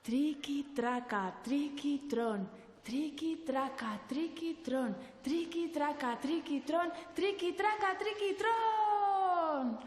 Triki-traka, triki-tron, triki-traka, triki-tron, triki-traka, triki-tron, triki-traka, triki-tron!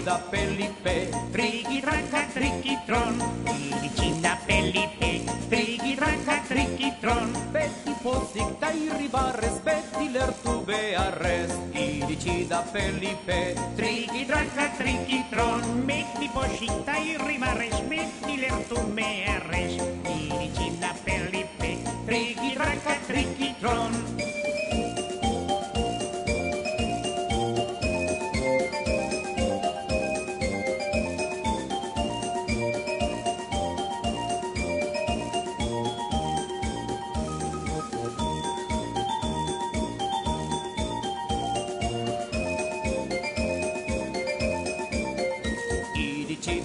Da Felipe, Triki-traka, triki-tron, iritsi da Felipe, triki-traka, triki-tron. Beti pozik da irribarrez, beti lertu beharrez. Iritsi da Felipe, Triki-traka, triki-tron, beti pozik da irribarrez, beti lertu beharrez. Iritsi da Felipe, triki-traka, triki-tron.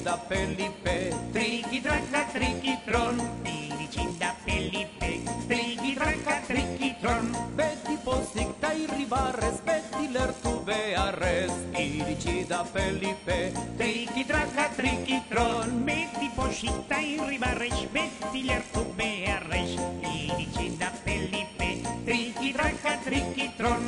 da Felipe, Triki-traka, triki-tron, iritsi da Felipe, triki-traka, triki-tron. Beti pozik da irribarrez, beti lertu beharrez. Iritsi da Felipe, Triki-traka, triki-tron, beti pozik da irribarrez, beti lertu beharrez. Iritsi da Felipe, triki-traka, triki-tron.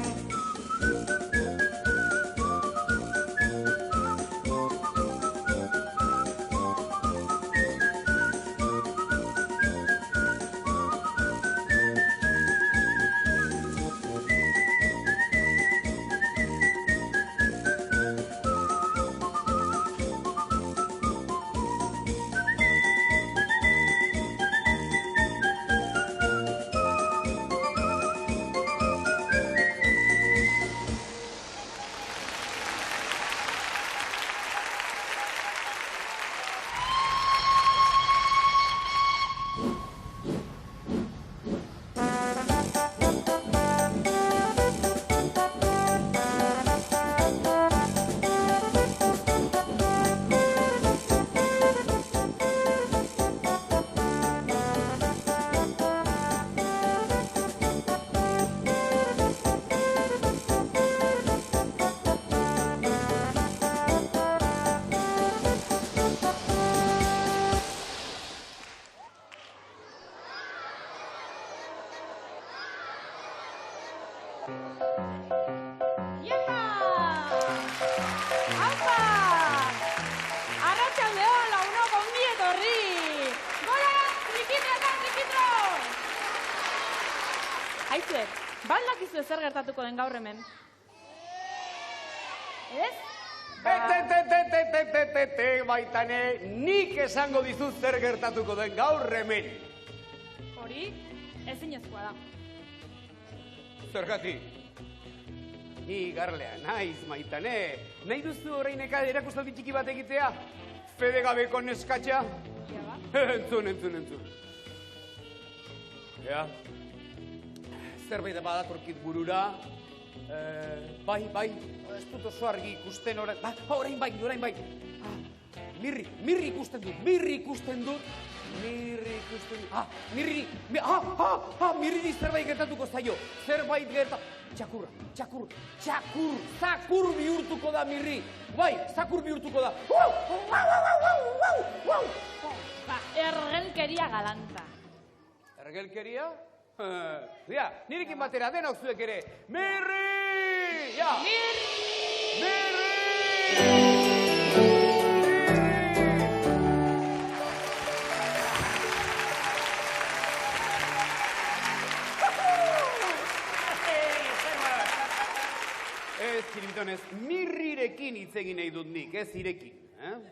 Aizuek, badakizue zer gertatuko den gaur hemen? Ez? Baitane, nik esango dizut zer gertatuko den gaur hemen. Hori, ezinezkoa da. Zergatik? Ni garlea naiz, Maitane. Nahi duzu oraineka erakustaldi txiki bat egitea? Fede gabeko neskatxa? Ja, ba? Entzun. Ja. Zerbait badatorkit burura. Bai, ez dut oso argi ikusten orain. Orain bai. Mirri ikusten dut. Mirri zerbait gertatuko zaio. Zakur bihurtuko da mirri. Bai, zakur bihurtuko da. Ergelkeria galanta. Ergelkeria? Ja, nirekin batera denok zuek ere. Mirri! Ja! Mirri! Ez, Kiritonez, mirrirekin hitz egin nahi dut nik, ez irekin.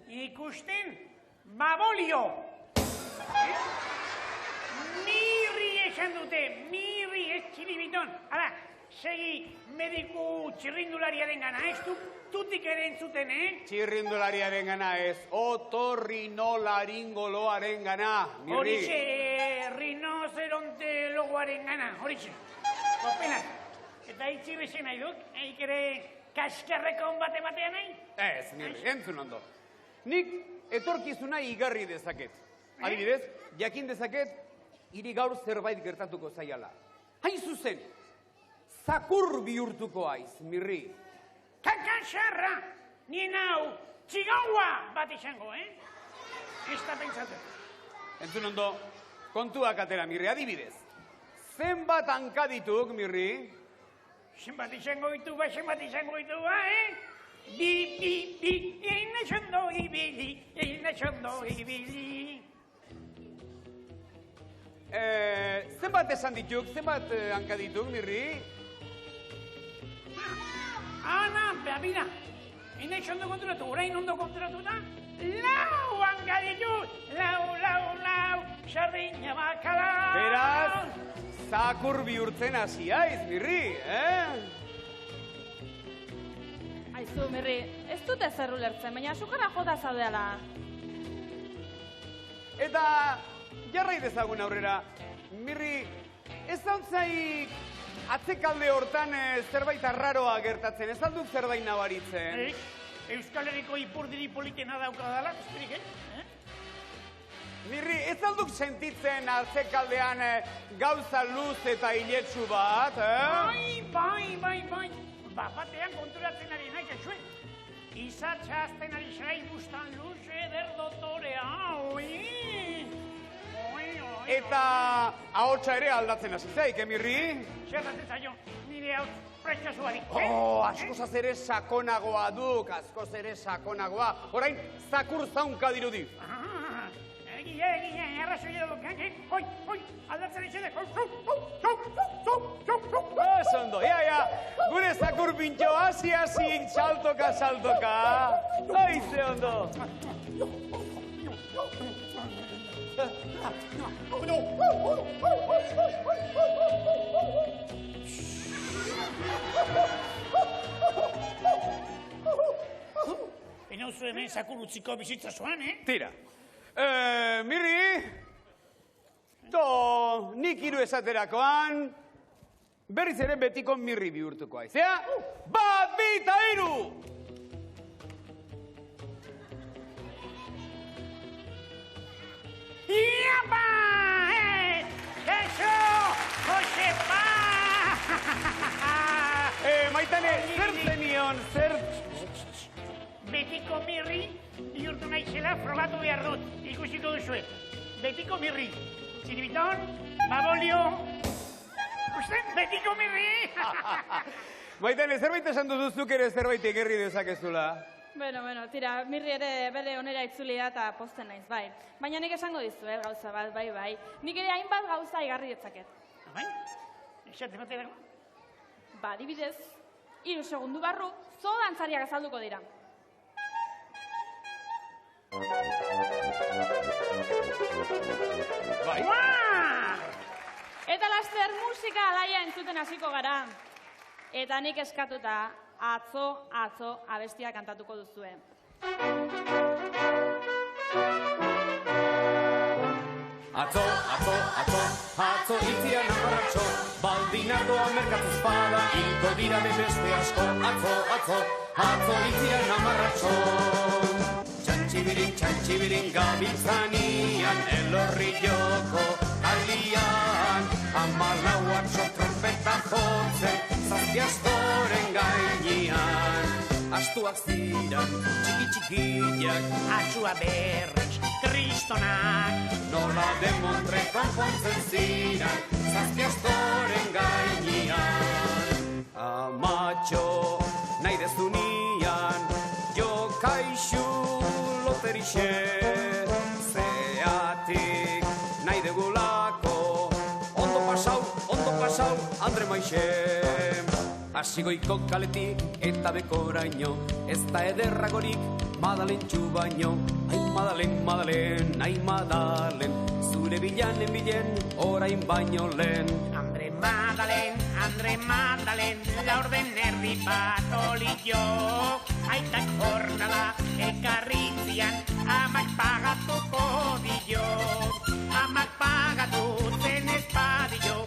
Ikusten, babolio! Mirri esan dute, mirri ez txiribiton. Hala, segi mediku txirrindulariaren gana, ez tutik ere entzuten, Txirrindulariaren gana ez, otorrinolaringoloaren gana, mirri. Horixe, rinozeronte logoaren gana, horixe. Kopena. Eta itzi beze nahi duk, eik ere kaskarrekon bate batean nahi? Ez, Mirri, entzun ondo. Nik etorkizuna igarri dezaket. Adibidez, jakin dezaket, hiri gaur zerbait gertatuko zaiala. Hain zuzen, zakur bihurtuko aiz, Mirri. Kakasarra! Nien hau, txigaua bat izango, Ez da pentsatu. Entzun ondo, Kontuak atera, Mirri, adibidez. Zenbat hanka dituk, Mirri? zenbat izango ditu ba, Bi, egin sondo ibili. Zenbat esan dituk, zenbat hanka dituk, Mirri? Ana, bera, egin sondo konturatu, orain ondo konturatu da? Lau hanka ditut, lau, sardina bakala. Beraz, zakur bihurtzen hasi aiz, Mirri, Aizu, Mirri, ez dut ezer ulertzen, baina sukara jota zaudeala. Eta jarrai dezagun aurrera. Mirri, ez dautzaik atzekalde hortan zerbait arraroa gertatzen, ez alduk zerbait nabaritzen? Euskal Herriko ipurdiri politena daukadala, besterik, Mirri, ez alduk sentitzen atzekaldean gauza luz eta iletsu bat, Bai. Batean konturatzen ari nahi, kaixuen. Izatxa azten ari zai bustan luz eder dotorea, Eta ahotsa ere aldatzen hasi zaik, Mirri? Zerratzen zaio, nire hau prestazua barik. Askoz ere sakonagoa duk, askoz ere sakonagoa. Orain, zakur zaunka dirudi. Egia, arrazoi edo duk, hoi, aldatzen izan Ondo, gure zakur pintxo, hasi, saltoka. Aize ondo. Enauzu hemen zakur utziko bizitza zoan, Tira. Mirri, nik hiru esaterakoan, berriz ere betiko Mirri bihurtuko aiz, Bat, bi, eta hiru! Iapa! Eso! Josepa! Maitane, zer zenion, zer... Betiko Mirri bihurtu naizela frogatu behar dut, ikusiko duzue. Betiko Mirri, txiribiton, babolio... Usten, Betiko Mirri! Maitane, zerbait esan duzuzuk ere zerbait egerri dezakezula? Bueno, tira, Mirri ere bere onera itzulia eta posten naiz, bai. Baina nik esango dizu, gauza bat, bai. Nik ere hainbat gauza igarri ditzaket. Bai? Esate batera? Ba, adibidez, 3 segundu barru, zo dantzariak azalduko dira. Bai. Eta laster musika alaia entzuten hasiko gara. Eta nik eskatuta atzo abestia kantatuko duzue. Atzo itzia nabaratxo, baldinadoa merkatu espada, hilko dira beste asko. Atzo itzia nabaratxo. Txantxibirin gabiltzanian, elorri joko alian, amalauak so trompeta jotzen, zazpiaztoren gainean. Astuak ziran, txikiak, Atxua berriz, kristonak. nola demontre konpontzen ziran, zazpiaztoren gainean. Amatxo, nahi dezunian, jo kaixu loterixe, zeatik nahi degulako, ondo pasau, Andre Maixe. Asigoiko kaletik eta bekoraino, ez da ederragorik Madalentxu baino. Ai Madalen, zure bilen, orain baino lehen. Andre Madalen, laurden erdi bat olio. Aitak jornala ekarritzian, amak pagatuko dio. Amak pagatutzen ez badio,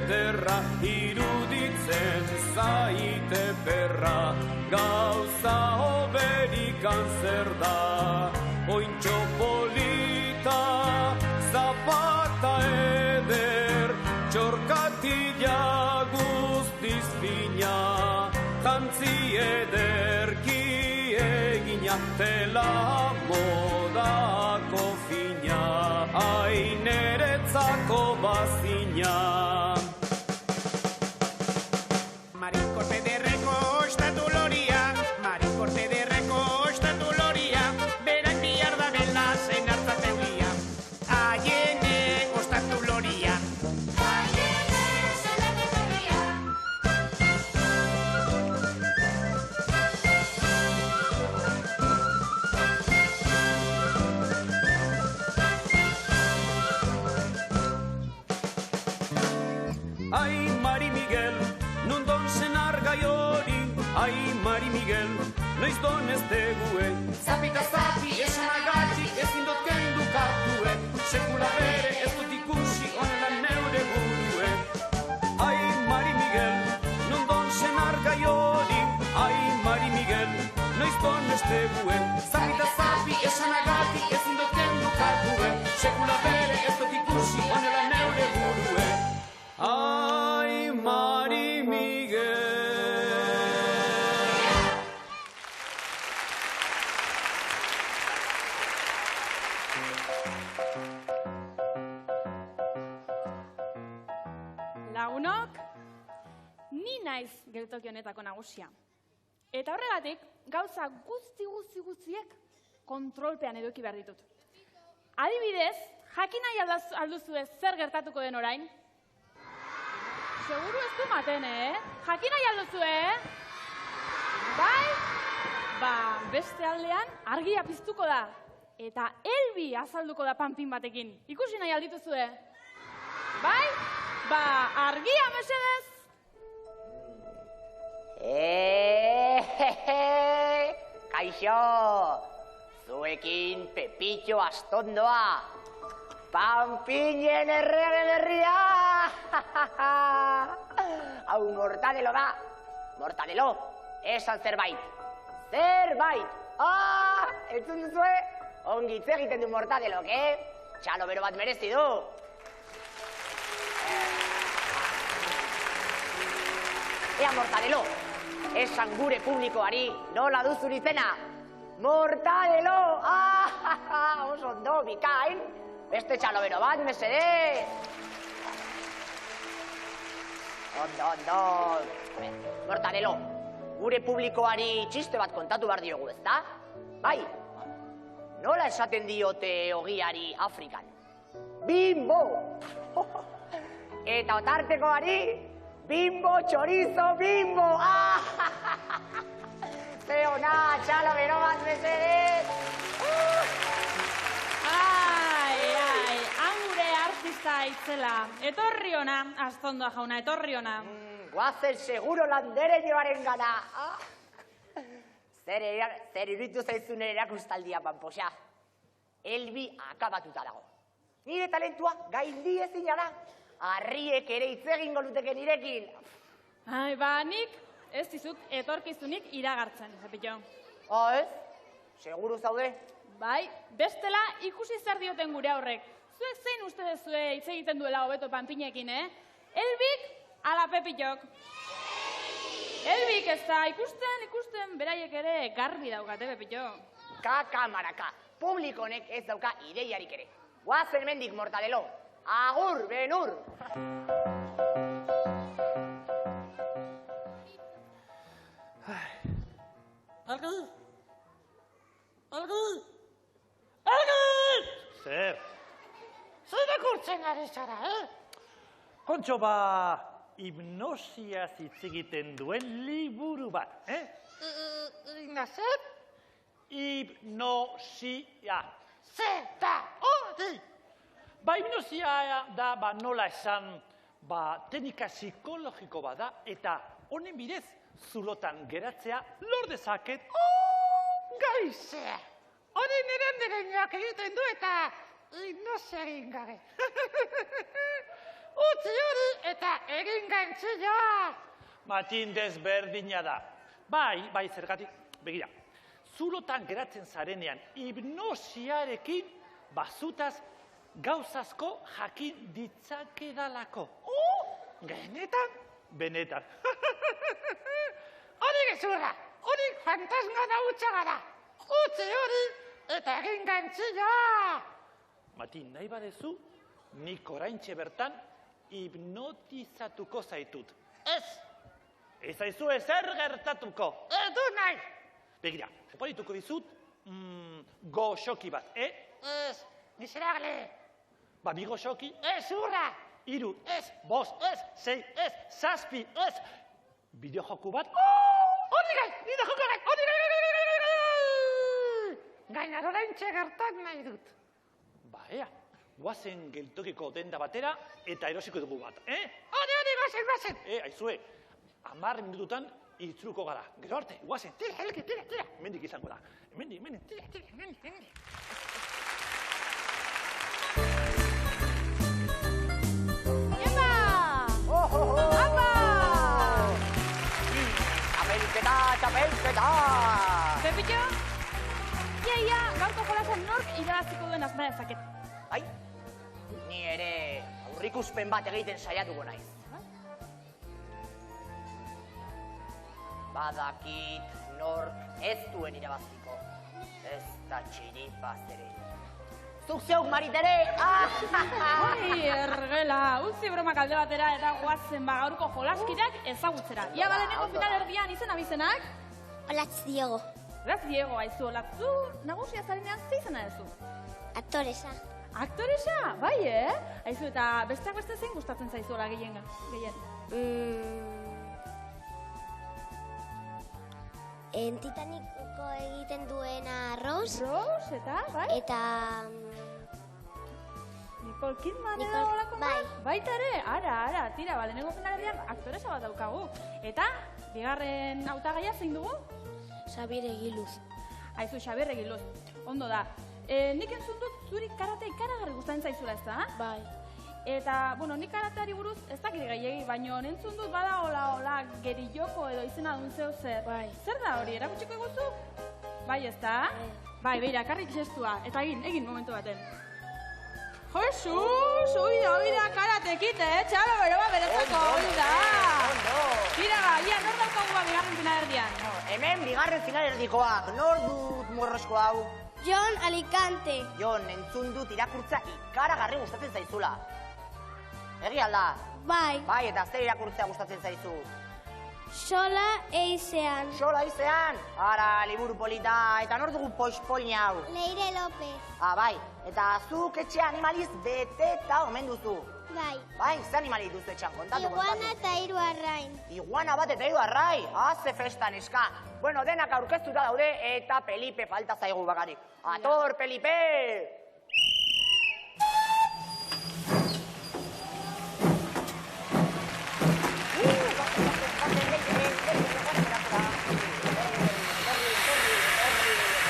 ederra, iruditzen zaite perra, gauza oberikan zer da, ointxo polita, zapata eder, txorkatila guztiz fina, jantzi ederki egina, tela modako fina, aineretzako bazina. Marikorte derreko ostatu loria, Marikorte derreko ostatu loria, berak bihar da bela zen hartzateugia. Aiene ostatu loria. Ai, Mari Miguel, non don senar gai hori, ai, Mari Miguel, noiz don ez degue. Zapita zapi esanagatik ezin dut kendu katue, sekula bere ez dut ikusi honela neure burue. Ai, Mari Miguel, non don senar gai hori, ai, Mari Miguel, noiz don ez degue. Zapita zapi esanagatik ezin dut kendu katue, sekula bere ez dut ikusi honela neure burue. Ai, Mari Miguel. Lagunok, ni naiz geltoki honetako nagusia. Eta horregatik, gauza guztiek kontrolpean eduki behar ditut. Adibidez, jakin nahi alduzue zer gertatuko den orain? Seguru ez du maten, Jakin nahi alduzue, Bai? Ba, beste aldean argia piztuko da. Eta Elbi azalduko da panpin batekin. Ikusi nahi aldituzue? Bai? Ba, argia mesedez! Kaixo, zuekin Pepitxo Astondoa, Panpinen errege berria! Hau Mortadelo da, Mortadelo, esan zerbait. Zerbait! Entzun duzue? Ongi hitz egiten du Mortadelok, Txalo bero bat merezi du. Ea Mortadelo, esan gure publikoari nola duzun izena. Mortadelo! Oso ondo, bikain. Beste txalo bero bat, mesede. Ondo. Mortadelo, gure publikoari txiste bat kontatu behar diogu, ezta? Bai, nola esaten diote ogiari Afrikan? Bimbo! Eta otartekoari, bimbo, chorizo, bimbo! Ze ona, txalo bero bat mesedez! Gure artista itzela. Etorri ona, Astondoa jauna, etorri ona. Guazen seguro landereñoaren gana. Zer iruditu zaizun erakustaldia, Pampoxa. Elbi akabatuta dago. Nire talentua gaindi ezina da. Harriek ere hitz egingo luteke nirekin. Ba, nik ez dizut etorkizunik iragartzen, Pepillo. Ez? Seguru zaude? Bai, bestela ikusi zer dioten gure aurrek. Zuek zein uste dezue hitz egiten duela hobeto panpinekin, Elbik ala Pepillok. Elbik ez da, ikusten beraiek ere garbi daukate, Pepillo. Kaka maraka, publikonek ez dauka ideiarik ere. Guazen mendik, Mortadelo. Agur, benur! Algi! Zer? Zer irakurtzen ari zara, Kontxo hipnosia hitz egiten duen liburu bat, Zer? Hipnosia. Zer da hori? Hipnosia da, nola esan, teknika psikologiko bat da, eta honen bidez, zulotan geratzea lor dezaket. Gaizea! Hori nirenderenak egiten du eta hipnosia egin gabe. utzi hori eta egin gantzila. Matin desberdina da. Bai, zergatik, begira. Zulotan geratzen zarenean hipnosiarekin bazutaz gauzazko jakin ditzakedalako. Benetan. Hori gezurra, hori fantasma da utxagara. Utzi hori eta egin gantzila. Matin, nahi badezu, nik oraintxe bertan hipnotizatuko zaitut. Ez zaizu ezer gertatuko. Ez du nahi. Begira, oporituko dizut, goxoki bat, Ez, miserable. Bi goxoki, urra. 3, ez, 5, ez, 6, ez, 7, ez. Bideojoku bat, hori gai, bideojoku gai, hori gai. Gainar oraintxe gertat nahi dut. Ea, guazen geltokiko denda batera eta erosiko dugu bat, Hori, guazen. Aizue, 10 minututan itzuluko gara. Gero arte, guazen, tira. Hemendik izango da. Hemendik, tira. Txapelketa! Pepillo, ia, gaurko jolasen nork irabaziko duen asma dezaket. Bai, ni ere aurrikuspen bat egiten saiatuko naiz. Badakit nork ez duen irabaziko. Ez da txiripaz ere. Zuk zeuk maritere! Bai, ergela, utzi bromak alde batera eta guazen gaurko jolaskideak ezagutzera. Ia baleneko final erdian izen abizenak? Olatz Diego. Olatz Diego, aizu, olatzu, nagusia zarenean ze izena duzu? Aktoresa. Aktoresa? Bai, Aizu, eta besteak beste zein gustatzen zaizuela gehien? Titanicko egiten duena Rose. Rose, eta, bai? Eta... Nicole Kidman edo olako? Bai. Baita ere, ara, tira, baleneko finalerian aktoresa bat daukagu. Eta, bigarren hautagaia zein dugu? Xabier Egiluz. Aizu, Xabier Egiluz. Ondo da. Nik entzun dut zuri karate ikaragarri gustatzen zaizula, ez da? Bai. Eta, nik karateari buruz ez dakit gehiegi, baina entzun dut bada hola gerilloko edo izena duen zeo zer. Bai. Zer da hori, erakutsiko eguzu? Bai, ez da? Bai, beira, karrik gestua. Eta egin momentu baten. Jesus, oida, karatekit, txalo beroa berezako, oida. Tira, ia, nor daukagu bigarren finalerdian? Hemen bigarren finalerdikoak, nor dut morrosko hau? Jon Alicante. Jon, entzun dut irakurtza ikaragarri gustatzen zaizula. Egi alda? Bai. Bai, eta zer irakurtzea gustatzen zaizu? Xola eizean. Xola eizean? Ara, liburu polita, eta nor dugu poix-poin hau? Leire López. Bai, eta zuk etxe animaliz beteta omen duzu. Bai. Bai, ze animali duzu etxean, kontatu. Iguana eta 3 arrain. Iguana bat eta 3 arrai? Ze festan, eska. Bueno, denak aurkeztuta daude eta Felipe falta zaigu bakarik. Ator, Felipe!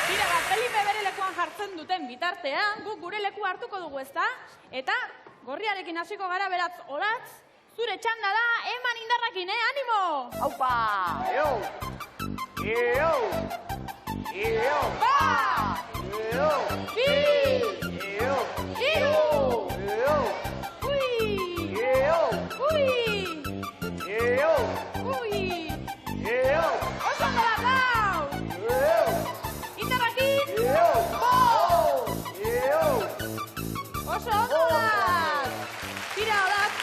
Tira, Felipe bere lekuan jartzen duten bitartean, guk gure leku hartuko dugu, ezta? Eta, gorriarekin hasiko gara beratz olatz, zure txanda da, eman indarrakin, animo! Aupa! Eo! Eo! Eo! Ba! Eo! Bi! Eo! Iru! Eo! Ui! Eo! Ui! Eo! Ui! Eo! Oso ondo da, lau! Eo! Indarrakin! Eo! Bo! Eo! Oso ondo da! Tira, olatz,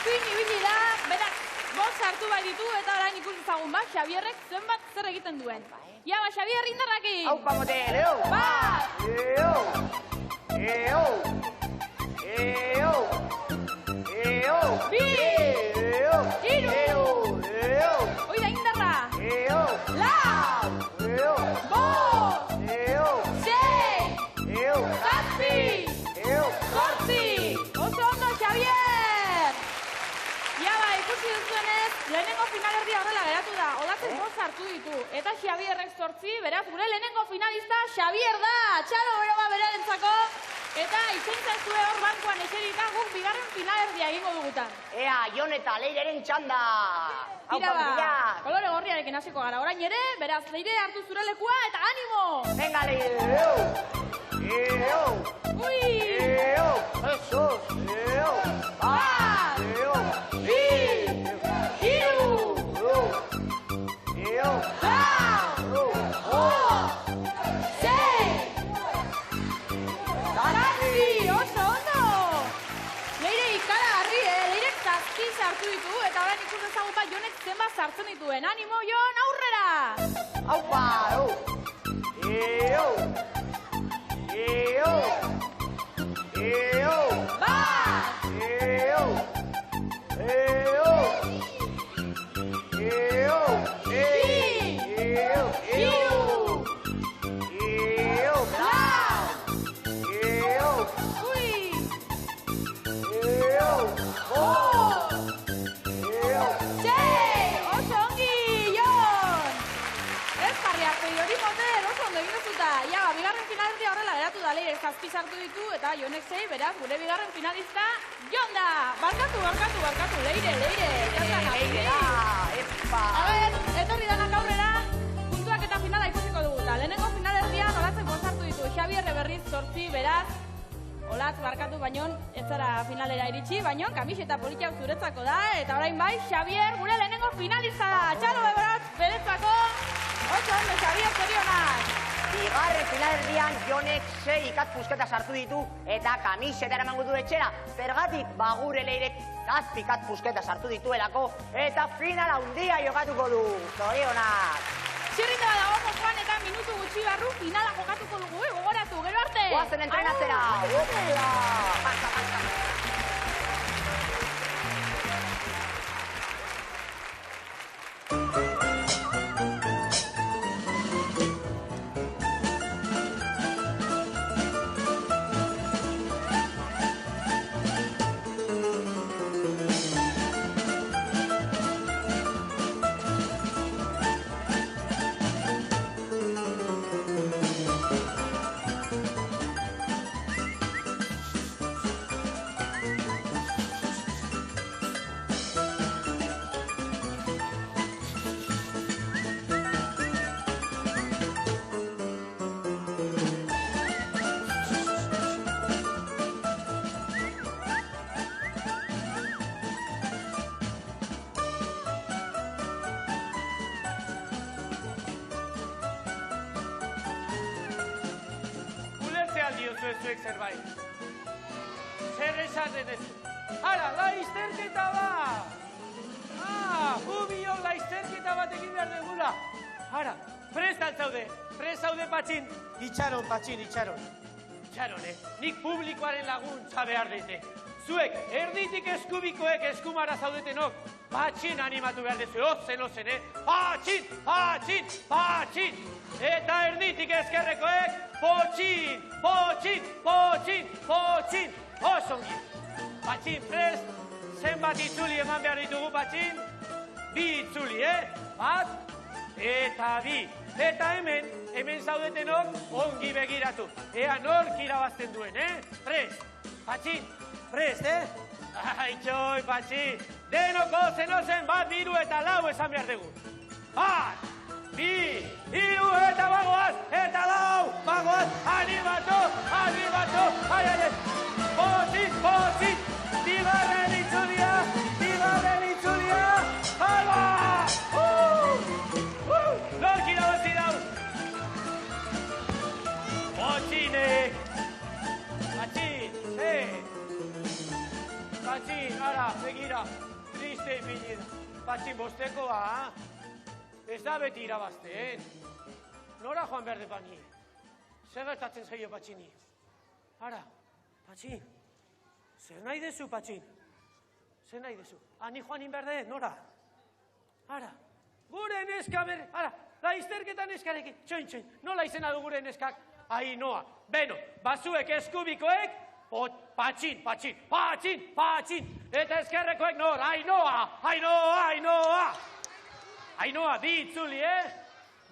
zuin ibili da, berak, bost hartu bai ditu eta orain ikusizagun bat, Xabierrek zenbat zer egiten duen. Ia, ba, Xabier, indarrakin! Aupa motel, eo! Bat! Eo! Eo! Eo! Eo! Bi! Eo! Iru! Eo! Oida, indarra! Eo! Lau! Eo! Bost! Eo! Sei! Eo! Zazpi! Eo! Zortzi! Oso ondo, Xabier! Ia ba, ikusi duzuenez, lehenengo finalerdia horrela geratu da. Olatzen bost hartu ditu. Eta Xabierrek 8, beraz, gure lehenengo finalista Xabier da! Txalo beroa berarentzako. Eta izentzazue hor bankuan eserita guk bigarren finalerdia egingo dugutan. Ea, Jon eta Leireren txanda. Tira ba, kolore gorriarekin hasiko gara. Orain ere, beraz, Leire hartu zure lekua eta animo! Venga, Leire. Ui! Jesus! Bat! Bi! Hiru! Lau! Sei! Zazpi! Oso ondo! Leire ikaragarri, Leirek 7 sartu ditu, eta orain ikus dezagun bat Jonek zenbat sartzen dituen. Animo, Jon, aurrera! Aupa! Bat! Bigarren finalerdia horrela geratu da, Leire 7 sartu ditu eta Jonek 6, beraz, gure bigarren finalista Jon da! Barkatu, Leire! A ber, etorri danak aurrera, puntuak eta finala ikusiko dugu. Lehenengo finalerdian Olatzen sartu ditu, Xabierre berriz 8, beraz, Olatz barkatu baino ez zara finalera iritsi, baino kamiseta politiak zuretzako da, eta orain bai, Xabier gure lehenengo finalista da, txalo beretzako, oso ondo, Xabier, zorionak! Bigarren finalerdian Jonek 6 ikatz pusketa sartu ditu eta kamiseta eramango du etxera. Zergatik bagure Leirek 7 ikatz pusketa sartu dituelako eta final handia jokatuko du. Zorionak! Txirrita da dago joan eta minutu gutxi barru finala jokatuko dugu, gogoratu, gero arte! Goazen entrenatzera! Zuek zerbait. Zer esaten ez. Ara, laizterketa bat! Jubiok laizterketa bat egin behar degula. Ara, prest altzaude. Prest zaude, Patxin. Itxaron, Patxin, itxaron. Itxaron, nik publikoaren laguntza behar deite. Zuek, erditik eskubikoek eskumara zaudetenok, Patxin animatu behar dezu. Ozen, Patxin, Patxin, Patxin! Eta erditik eskerrekoek, Potxin, Potxin, Potxin, Potxin! Osongi! Patxin, prest, zenbat itzuli eman behar ditugu, Patxin? 2 itzuli, Bat, eta 2. Eta hemen zaudetenok ongi begiratu. Ea nork irabazten duen, Prest, Patxin, prest, Aitxoi, Patxin, denoko ozen, bat, 2 eta 4 esan behar dugu. Bat! 2, 3 eta bagoaz, eta 4, bagoaz, animatu, ai, Potxin, bigarren itzulia, alba! Nork irabazi dau? Potxinek! Patxin, ara, begira, triste ipinida. Patxin, bostekoa, ez da beti irabazten. Nora joan behar depani. Zer gertatzen zaio, Patxini? Ara, Patxin, zer nahi dezu, Patxin? Zer nahi dezu? Ani joan inberde, nora? Ara, gure neska ber... Ara, laizterketan neskarekin. Txoin, nola izena du gure neskak? Ainoa. Beno, bazuek eskubikoek, Patxin. Eta eskerrekoek nor, Ainoa. Ainoa, 2 itzuli,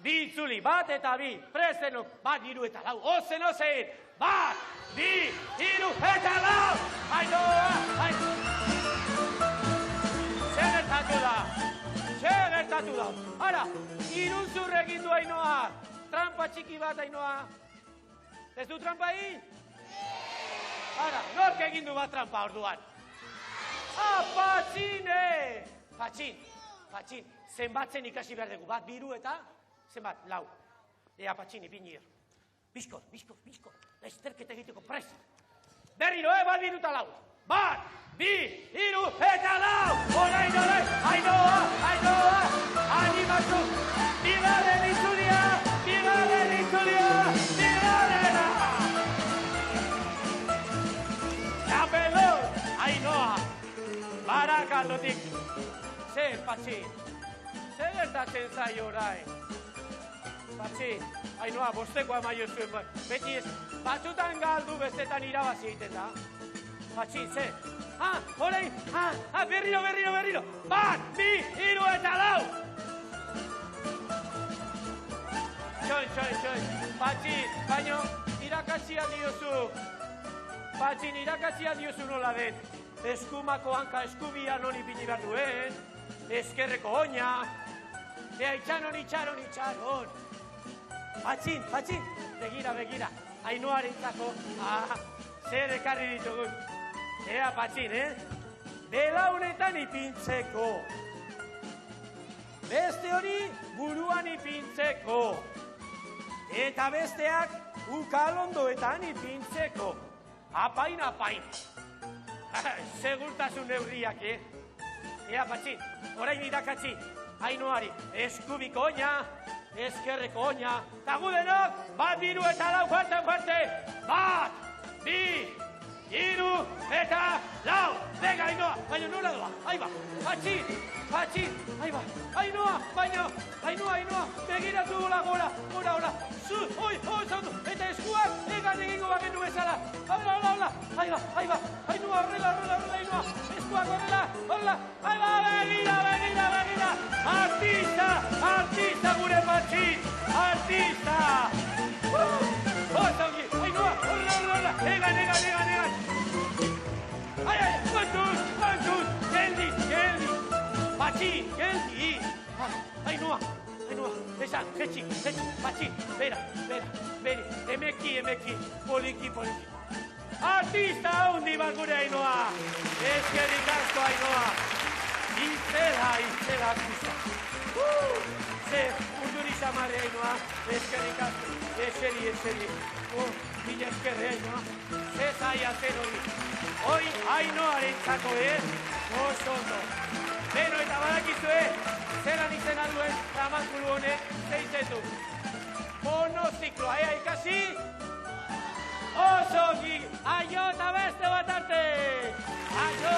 2 itzuli, bat eta 2. Prestenok, bat, 2 eta 4. Ozen, bat, bi, hiru, eta lau! Ainhoa, Zer gertatu da? Ara, iruzur egin du Ainhoa. Trampa txiki bat, Ainhoa. Ez du trampa egin? Ara, nork egin du bat trampa orduan? Patxine! Patxin, zenbatzen ikasi behar dugu. Bat, biru eta, zenbat, lau. Ea, Patxin, ipini hor. Bizkor. Laizterketa egiteko prest. Berriro, bat, biru eta lau. Bat, bi, hiru eta lau! Orain, Ainhoa! Animatu! Bigaren itzulia! Txapelon! Ainhoa! Barakaldotik! Zer, Patxin? Zer gertatzen zaio orain? Patxin, Ainhoa, bosteko amaio zuen. Beti ez, batzutan galdu bestetan irabazi egiten da. Patxin, zer? Orain! Berriro! Bat, bi, hiru eta lau! Txoin. Patxin, baino, irakatsia diozu nola den. Eskumako hanka eskubia non ipini behar duen. Eskerreko oina. Ea, itxaron. Patxin, begira. Ainhoarentzako, zer ekarri ditugun. Ea, Patxin, belaunetan ipintzeko. Beste hori buruan ipintzeko. Eta besteak ukalondoetan ipintzeko. Apain. Segurtasun neurriak, Ea, Patxin, orain irakatzi. Ainhoari, eskubiko oina, eskerreko oina. Ta gu denok, bat, biru eta lau, fuerte. Bat, bi, hiru eta lau. Venga, Ainhoa, baina nola doa. Aiba, Patxin, aiba. Ainhoa, Ainhoa, begiratu gora. Zaudu, eta eskuak egan egingo bagendu bezala. Hola. Aiba, Ainhoa, horrela, Ainhoa. Eskuak horrela. Aiba, begira. Artista gure Patxin, artista. Zaudu, Ainhoa, horrela. Egan. Ai, kontuz, geldi. Patxin, geldi. Ainhoa, esan, jetxi, Patxin, bera, emeki, poliki. Artista handi bat gure Ainhoa. Eskerrik asko, Ainhoa. Itzela artista. Zer, urduri xamarre, Ainhoa. Eskerrik asko. Eseri. Mila eskerre, Ainhoa. Zer zaila zen hori. Hoi, Ainhoarentzako, oso ondo. Beno, eta badakizue, zelan izen alduen tramankulu honek zeizetu. Monozikloa, ikasi? Oso gi, aio eta beste bat arte! Aio!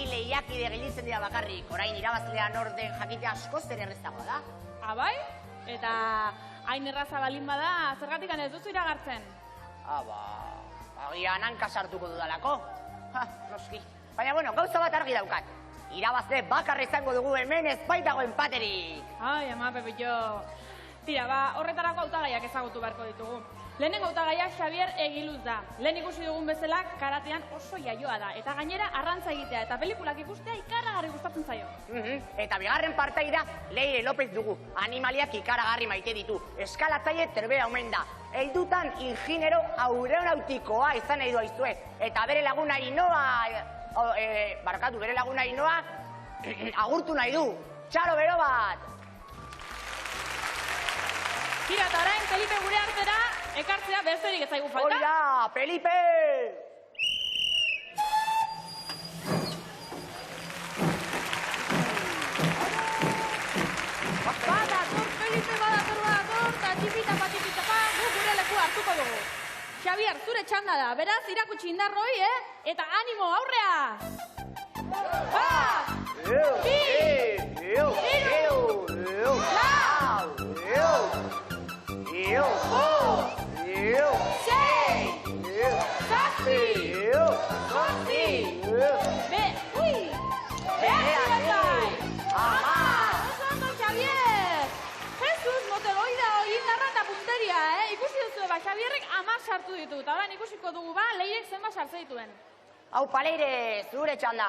Lehiakide gelditzen dira bakarrik, orain irabazlean orden jakitea askoz ere errezagoa da. Abai? Eta hain erraza balin bada, zergatik ez duzu iragartzen? Agian hanka sartuko dudalako. Noski. Baina, gauza bat argi daukat. Irabazle bakarra izango dugu hemen ez baitago enpaterik. Ai, ama, Pepillo. Tira, horretarako hautagaiak ezagutu beharko ditugu. Lehenengo hautagaia Xabier Egiluz da. Lehen ikusi dugun bezala karatean oso jaioa da. Eta gainera arrantza egitea eta pelikulak ikustea ikaragarri gustatzen zaio. Eta bigarren partaida Leire López dugu. Animaliak ikaragarri maite ditu. Eskalatzaile terbea omen da. Heldutan ingeniero aeronautikoa izan nahi du aizue. Eta bere laguna Ainhoa... bere laguna Ainhoa agurtu nahi du. Txalo bero bat! Tira, eta orain, Felipe gure artera, ekartzea besterik ez zaigu falta. Hori da, Felipe! Badator, Felipe, badator, eta tipita-pa, gu gure lekua hartuko dugu. Xabier, zure txanda da, beraz, irakutsi indarroi, eta animo, aurrea! Bat! Bi! Hiru! Lau! Sei! sartu ditu, eta orain ikusiko dugu Leirek zenbat sartze dituen. Hau Leire, zure txanda.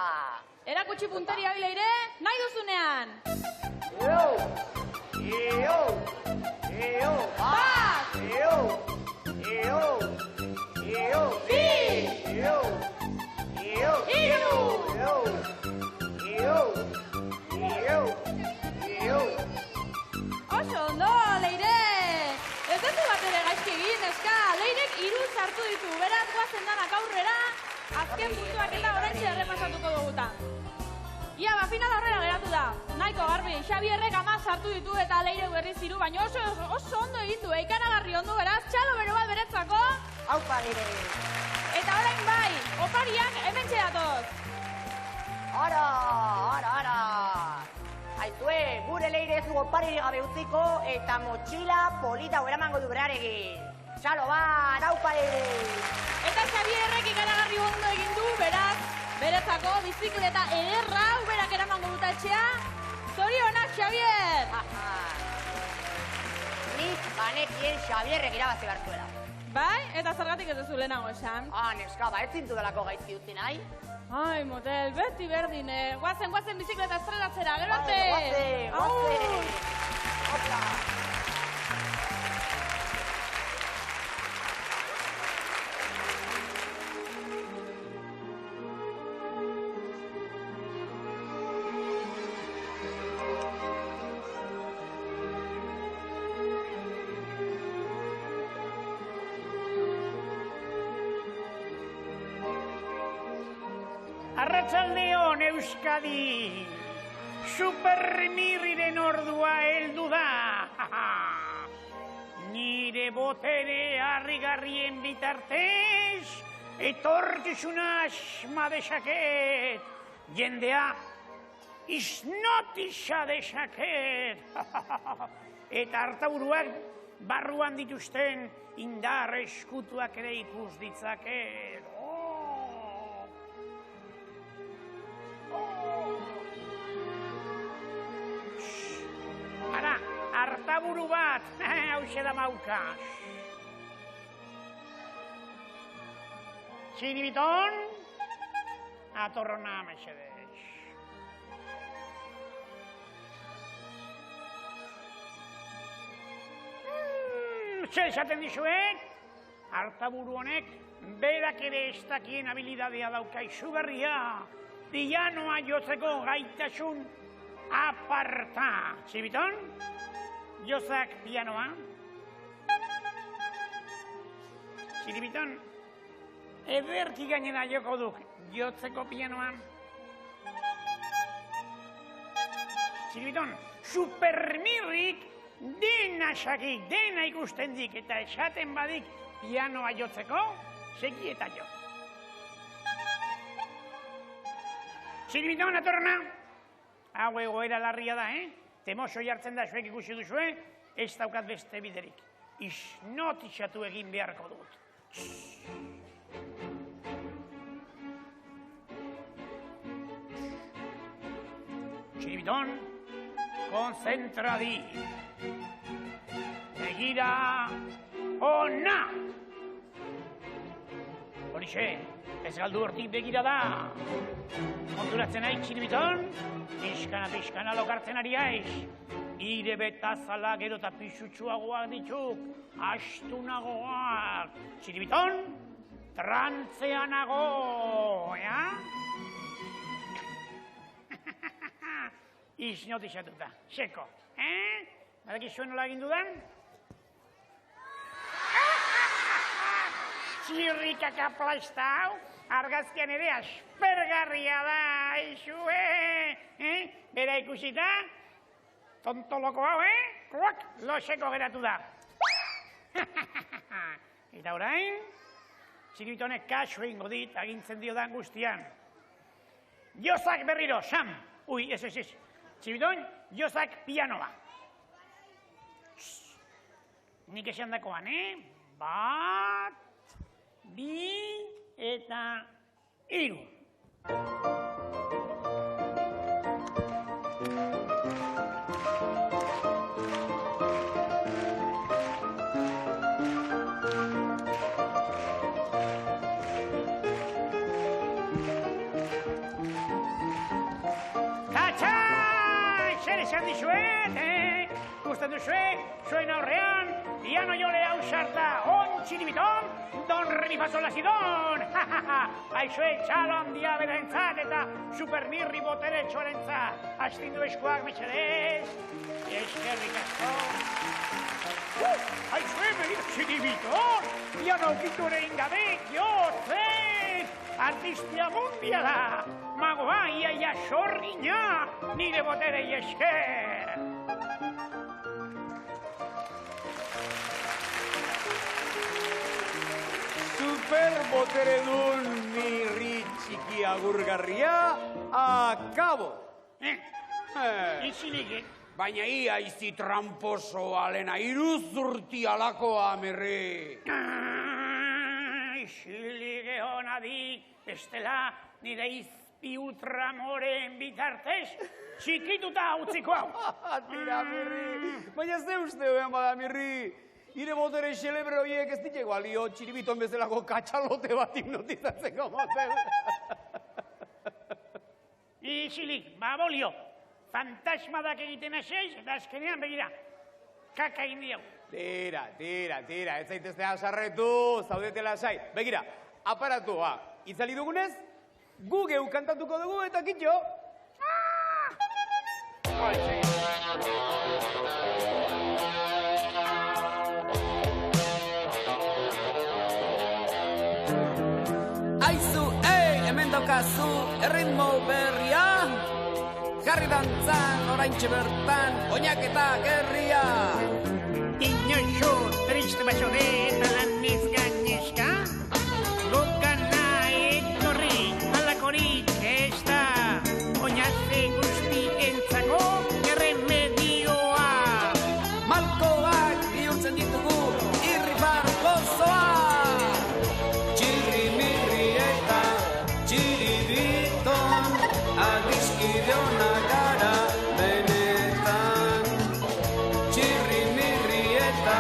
Erakutsi punteria hori Leire, nahi duzunean. Bat! Oso ondo, Leire! Ez duzu bat ere gaizki egin, eska. Leirek 3 sartu ditu, beraz guazen danak aurrera, azken puntuak eta oraintxe errepasatuko duguta. Ia, final aurrera geratu da. Nahiko garbi, Xabierrek 10 sartu ditu eta Leirek berriz 3, baina oso ondo egin du, ikaragarri ondo, beraz, txalo bero bat beretzako. Haupa, Leire. Eta orain bai, opariak hementxe datoz. Ara. Aizue, gure Leire ez du oparirik gabe utziko eta motxila polita eramango du berarekin. Txalo bat, haupa, Leire. Eta Xabierrek ikaragarri ondo egin du, beraz, beretzako bizikleta ederra, berak eramango dut etxea. Zorionak, Xabier! Nik banekien Xabierrek irabazi bertuela. Bai, eta zergatik ez duzu lehenago esan? Neska, ez zintu delako gaizki utzi nahi. Ai, motel, beti berdine. Guazen bizikleta estrenatzera, gero arte! Guazen! Hopla! Arratsaldeon Euskadi, supermirriren ordua heldu da. Nire botere harrigarrien bitartez, etorkizuna asma dezaket. Jendea iznotisa dezaket. Eta hartaburuak barruan dituzten indar eskutuak ere ikus ditzaket. Ara, hartaburu bat, hauxe da mauka. Txinibiton, atorrona mesedez. Zer esaten dizuet, hartaburu honek berak ere ez dakien habilidadea dauka izugarria. Pianoa jotzeko gaitasun aparta. Txibiton, jozak pianoa. Txiribiton, ederki gainera joko duk jotzeko pianoa. Txiribiton, supermirrik dena sakik, dena ikusten dik eta esaten badik pianoa jotzeko, seki eta jo. Txiribiton, atorna. Hau egoera larria da, Temoso jartzen da, zuek ikusi duzue, ez daukat beste biderik. Iznotizatu egin beharko dut. Txiribiton, konzentradi. Begira, ona! Horixe, ez galdu hortik begira da. Konturatzen nahi, Txiribiton, pixkana lokartzen ari aiz. Ire betazala gero eta pisutsuagoak dituk, astunagoak. Txiribiton, trantzeanago, ea? Iznotizatuta, seko, Badakizuen nola egin dudan? Txirrikaka plasta hau, argazkian ere aspergarria da, izue, Bera ikusita, tontoloko hau, Kluak, loseko geratu da. Eta orain, Txiribitonek kasu egingo dit, agintzen diodan guztian. Jozak berriro, Sam. Ui, ez. Txibiton, jozak pianoa. Nik esan dakoan, 1, 2 eta 3. esan dizuet, Gusten duzue, zuen aurrean, piano jole hau sarta, on txiribiton, don remifazola zidon. Aizue, txalo handia berentzat eta supermirri botere txorentzat. Astindu eskuak metxedez, eskerrik asko. Aizue, begira txiribiton, piano kitore ingabe, jotzen, artistia mundia da. Magoa, iaia sorgina, nire boterei esker. Superboteredun mirri txiki agurgarria, akabo. Izilik, Baina ia izi tramposo alena, iruzurti alakoa, merri. Izilik hona di, bestela nire izpiutramoreen bitartez, txikituta utziko hau. Tira, mirri. Baina ze uste hoen bada, mirri. Ire botere xelebre horiek ez diteko alio txiribiton bezalako katxalote bat hipnotizatzeko motel. Izilik, babolio, fantasmadak egiten aseiz, eta azkenean begira, kaka egin diau. Tira, ez zaitezte asarretu, zaudete lasai. Begira, aparatua, itzali dugunez, gu geu kantatuko dugu eta kitxo. Aizu, hemen daukazu erritmo berria, jarri dantzan oraintxe bertan, oinak eta gerria. Inoxo, triste basoneta laniz gainezka, gokana etorri, alakorik ez da, oinazte guzti entzako erremedioa. Malkoak bihurtzen ditugu, irribar gozoa. Txirri-mirri eta txiribiton, adiskideona gara benetan. Txirri-mirri eta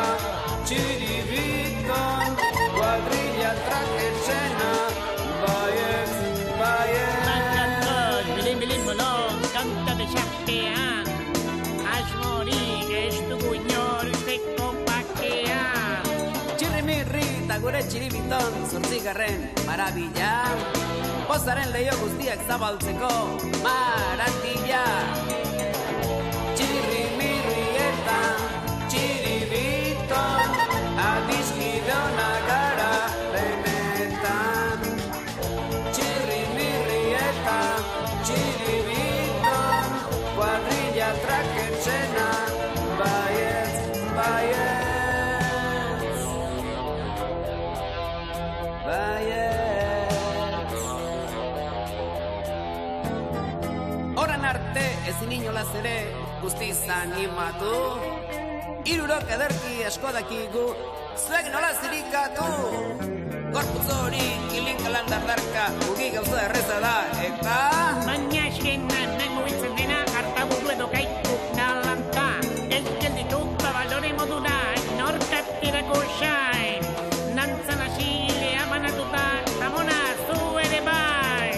txiribiton, kuadrilla traketzena, baiet, baiet. Mankantot, bilin bolon, kanta desapean, asmorik ez dugu inor usteko pakean. Txirri-mirri eta gure txiribiton, zortzigarren marabila. Pozaren leio guztiak zabaltzeko maratilla. Txirri-mirri eta txiribiton, adiskidona gara benetan. Txirri-mirri eta txiribiton, kuadrilla traketzena, baiet, baiet. Horan arte ezin inolaz ere guztiz animatu. Hirurok ederki asko dakigu, zuek nola zirikatu. Gorputz hori kilinkalan dardarka, ugi gauza erreza da, eta... Baina eskenan nahi mugitzen dena, hartaburu edo kaiku nalanta. Ez gelditut balore modura, norkaterako sain. Nantzan asilea banatuta, zamona zu ere bai.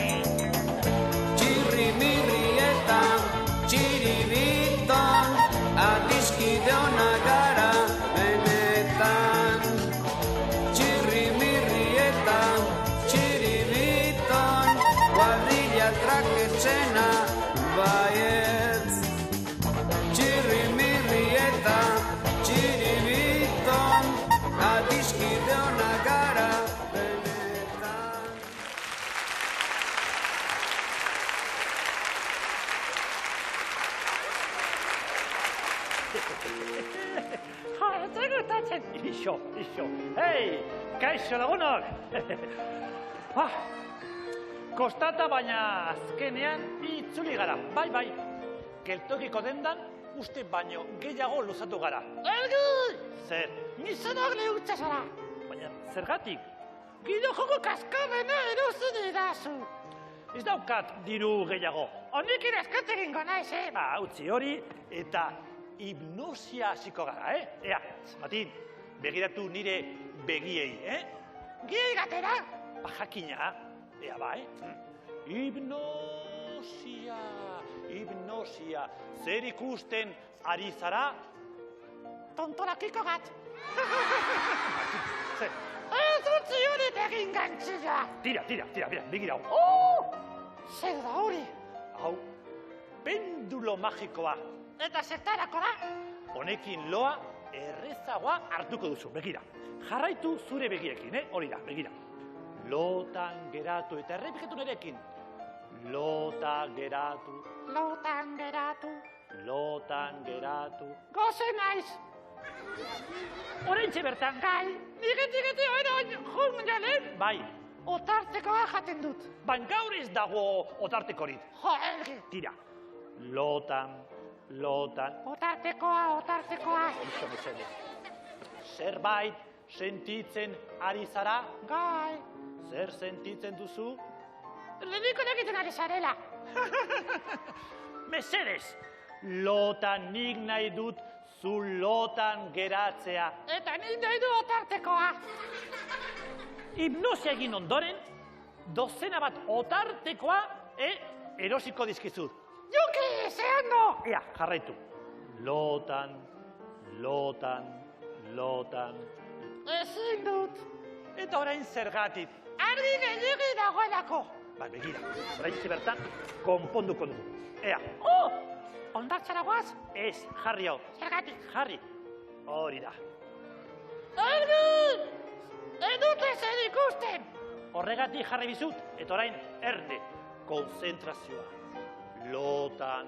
Txirri-mirri eta txiribiton, adiskideona gara benetan. Txirri-mirri eta txiribiton, kuadrilla traketzena, baiet. Txirri-mirri eta txiribiton, adiskideona gara benetan. Eta gustatzen. Ixo. Hei, kaixo lagunok. Kostata baina azkenean itzuli gara. Bai. Geltokiko dendan uste baino gehiago luzatu gara. Elgi! Zer, Nizonak lehutza zara. baina zergatik? Giro joko kaskarrena erosi didazu. Ez daukat diru gehiago. Honik irazkat egingo naiz, Utzi hori eta hipnosia hasiko gara, Ea, Matin, begiratu nire begiei, Giei gatera? Jakina, ea bai. Hipnosia, hipnosia. Zer ikusten ari zara? Tontorakiko bat. Zer? Ez utzi hori egin gantzila. Tira, begira hau. Zer da hori? Hau, pendulo magikoa. Eta zertarako da? Honekin loa errezagoa hartuko duzu, begira. Jarraitu zure begiekin, hori da, begira. Lotan geratu, eta errepikatu nerekin. Lotan geratu, Lotan geratu. lotan geratu. Goze naiz. Oraintxe bertan, Gai, nigeti orain jungelen. bai, Otartekoa jaten dut. baina gaur ez dago otartekorit. Jo, Elgi. Tira, lotan, Otartekoa. Ixo mesedez. Zerbait sentitzen ari zara? Gai, Zer sentitzen duzu? leheniko egiten ari zarela. Mesedez, lotan nik nahi dut zu lotan geratzea. Eta nik nahi du otartekoa. Hipnosia egin ondoren, dozena bat otartekoa erosiko dizkizut. Juki, zehando. Ea, jarraitu. Lotan. Ezin dut. Eta orain zergatik. Argi gehiagi dagoelako. Ba, begira, oraintxe bertan konponduko dugu. Ea, Ondartzara guaz? ez, jarri hau. Zergatik. Jarri. Hori da. Argi! Edute zer ikusten. Horregatik jarri bizut, eta orain erde. Konzentrazioa. Lotan.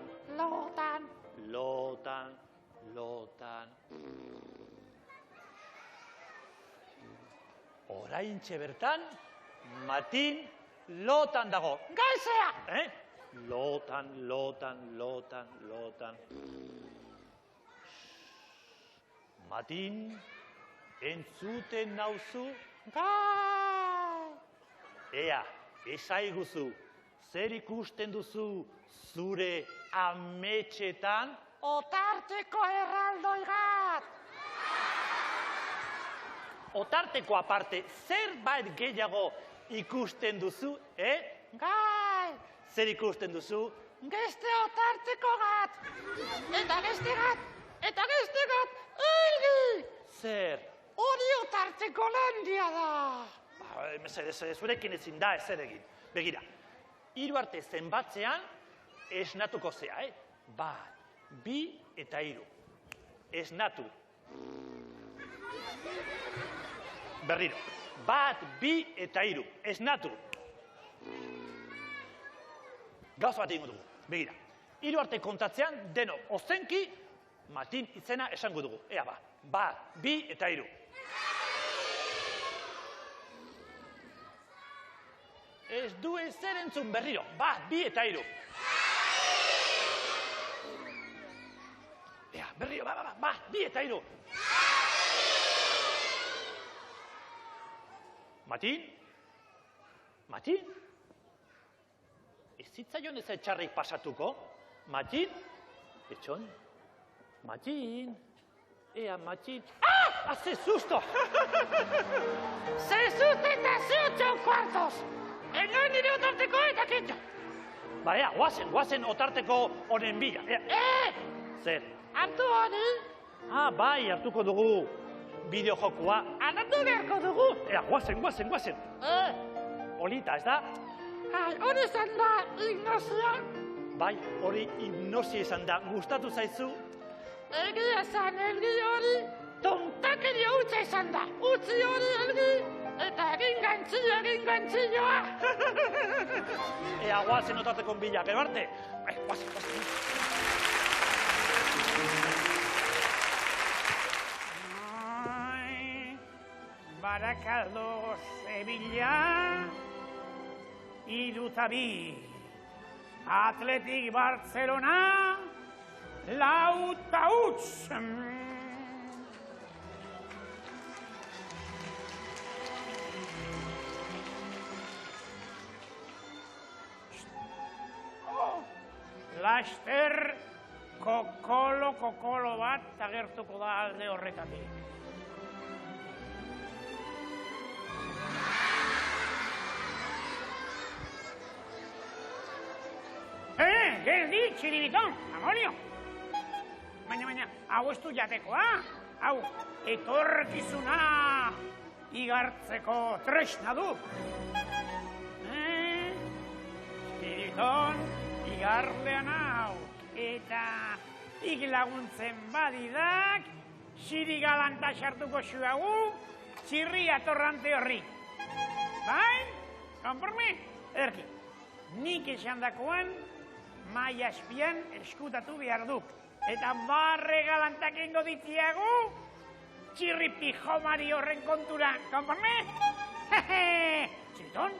Oraintxe bertan, Matin lotan dago. Gaizea. Lotan. Matin, entzuten nauzu? Gai. Ea, esaiguzu, zer ikusten duzu zure ametxetan? Otarteko erraldoi bat. Otarteko aparte, zerbait gehiago ikusten duzu, Gai. Zer ikusten duzu? Geste otarteko bat. Eta geste bat. Elgi. Zer? Hori otarteko landia da. Mesedez, zurekin ezin da ezer egin. Begira, 3 arte zenbatzean esnatuko zea, 1, 2 eta 3. Esnatu. Berriro. 1, 2 eta 3. Esnatu. Gauza bat egingo dugu. Begira, 3 arte kontatzean deno ozenki Matin izena esango dugu. Ea ba, 1, 2 eta 3. Ez du ezer entzun berriro. 1, 2 eta 3. Ea, berriro, 1, 2 eta 3. Matin? Ez zitzaion ez etxarrik pasatuko? Matin? Etxon? Matin? Ea, Matin? Ze susto! Ze susto eta ze 8 kuartos. Enoen nire otarteko eta kitxo. Ba, ea, guazen otarteko honen bila. Zer? Hartu hori. Bai, hartuko dugu bideojokua. Hartu beharko dugu. Ea, guazen. Olita, ez da? Hori izan da hipnosia. Bai, hori hipnosia izan da. Gustatu zaizu? Egia esan, Elgi hori tontakeria hutsa izan da. Utzi hori, Elgi. Eta egin gantzilloa. Ea, guazen otarteko bila, gero arte? Guazen. Barakaldo, Sevilla, 3 eta 2. Atletik Barcelona, 4 eta 3. Laster, kokolo bat agertuko da alde horretatik. geldi, txiribiton, amolio. Baina, hau ez du jatekoa. Hau, etorkizuna igartzeko tresna du. Txiribiton, igarlean hau. Eta laguntzen badidak, xiri galanta sartuko zuagu, txirri atorrante horri. Bai? Konforme? Erki, nik esan dakoan, maia espian eskutatu behar duk. Eta barre galantak ingo ditziagu, txirri pijomari horren kontura. Konforme? Txiriton,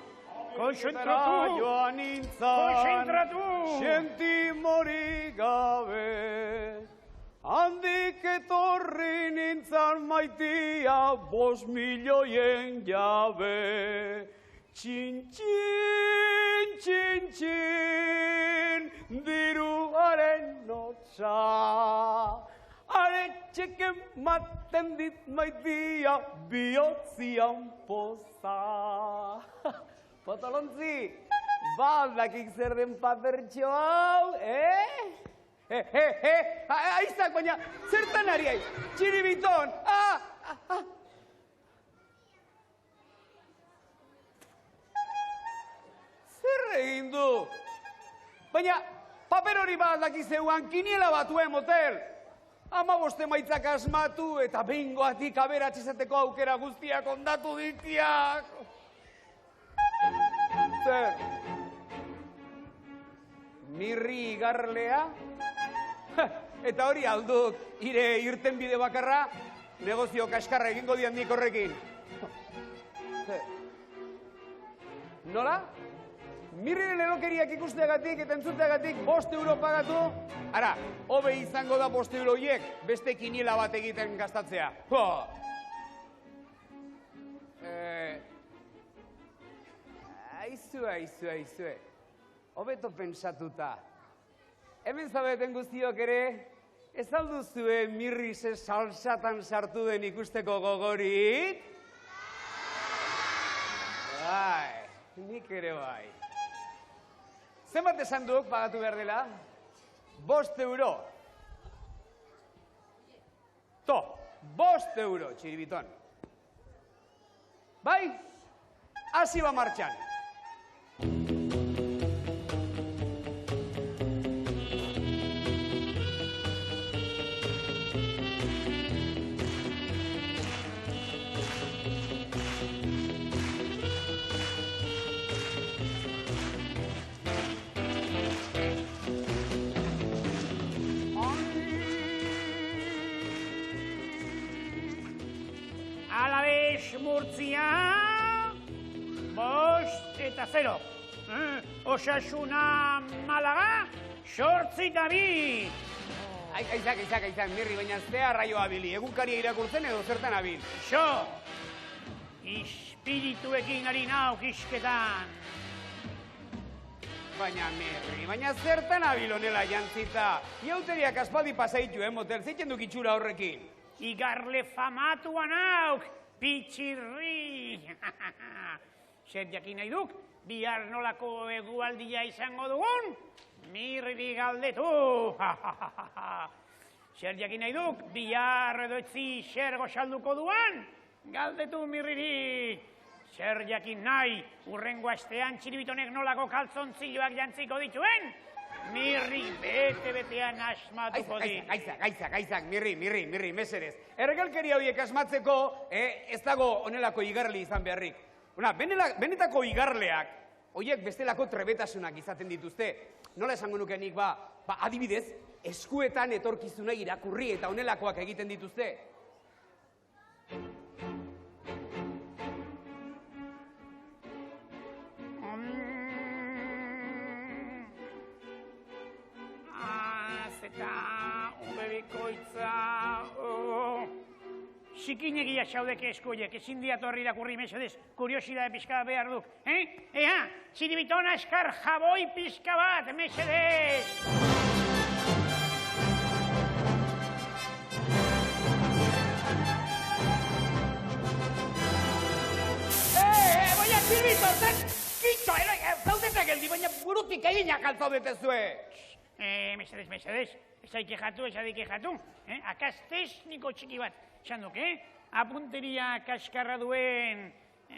konzentratu! Joan nintzan, Konzentratu! sentimori gabe. Handik etorri nintzan maitia, 5 milioien jabe. Txin, txin, txin, txin, diruaren notza. Are txeken maten dit maitia, bihotzian poza. Potolontzi, baldakik zer den papertxo hau, Aizak, baina, zertan ari aiz? Txiribiton! Zer egin du? Baina, paper hori baldaki zeuan kiniela batuen motel. 15 emaitzak asmatu eta behingoatik aberatxezateko aukera guztiak ondatu ditiak. Zer? Mirri igarlea? Eta hori alduk, ire irten bide bakarra, negozio kaskarra egingo dian nik horrekin. Nola? Mirriren elokeriak ikusteagatik eta entzuteagatik 5 euro pagatu, ara, hobe izango da 5 euroiek beste kiniela bat egiten gastatzea. Aizue. Hobeto pensatuta. Hemen zabeten guztiok ere, ez alduzue mirri ze salsatan sartu den ikusteko gogorik? Bai, nik ere bai. Zenbat esan duk pagatu behar dela? 5 euro. 5 euro, txiribiton. Bai, hasi ba martxan. Murtzia, 5 eta 0. Osasuna Malaga, 8 eta 2. Aizak, Mirri, baina zea arraioa abili. Egunkaria irakurtzen edo zertan abil. Xo, espirituekin ari nauk isketan. Baina, Mirri, baina zertan abil honela jantzita. Iauteriak aspaldi pasaitu, motel, zeitzen duk itxura horrekin. Igarle famatua nauk. Pitxirri! Zer jakin nahi duk, bihar nolako egualdia izango dugun, Mirri galdetu! Zer jakin nahi duk, bihar edo etzi zer goxalduko duan, galdetu Mirriri! Zer jakin nahi, urrengo astean txiribitonek nolako kaltzontzilloak jantziko dituen, Mirri bete-betean asmatuko dit. Gaitzak, Mirri, mesedez. Erregalkeria horiek asmatzeko, ez dago onelako igarli izan beharrik. Benetako igarleak, horiek bestelako trebetasunak izaten dituzte. Nola esango nuke nik adibidez, eskuetan etorkizuna irakurri eta onelakoak egiten dituzte. Eta bebikoitza... Sikinegia xaudeke eskoiek, ezin diatorri irakurri mesedez, kuriosidade pixka behar duk. Ea, txiribiton askar jaboi pixka bat, mesedez! Baina txiribiton, kitxo, zaudete geldi, baina burutik eginak altzaudete zue! Mesedez, esai kejatu. Akaz tekniko txiki bat, esan duk, apunteria kaskarra duen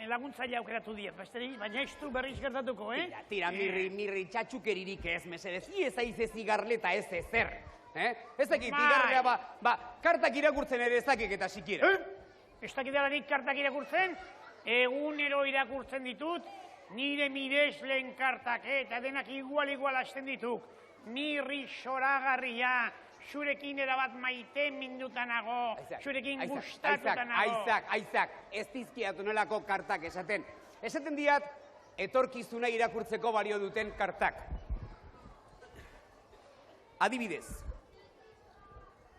laguntzaile aukeratu diet, baina ez du berriz gertatuko, Tira, mirri, txatxukeririk ez, mesedez, ez aiz ez igarleta ez ezer. Ez dakit, igarlea, kartak irakurtzen ere ez dakik eta sikira. Ez dakit dela nik kartak irakurtzen, egunero irakurtzen ditut, nire miresleen kartak, eta denak igual hasten dituk. Mirri xoragarria, zurekin erabat maite mindutanago, zurekin gustatutanago. Aizak, ez dizkiatu nolako kartak esaten. Esaten diat, etorkizuna irakurtzeko balio duten kartak. Adibidez,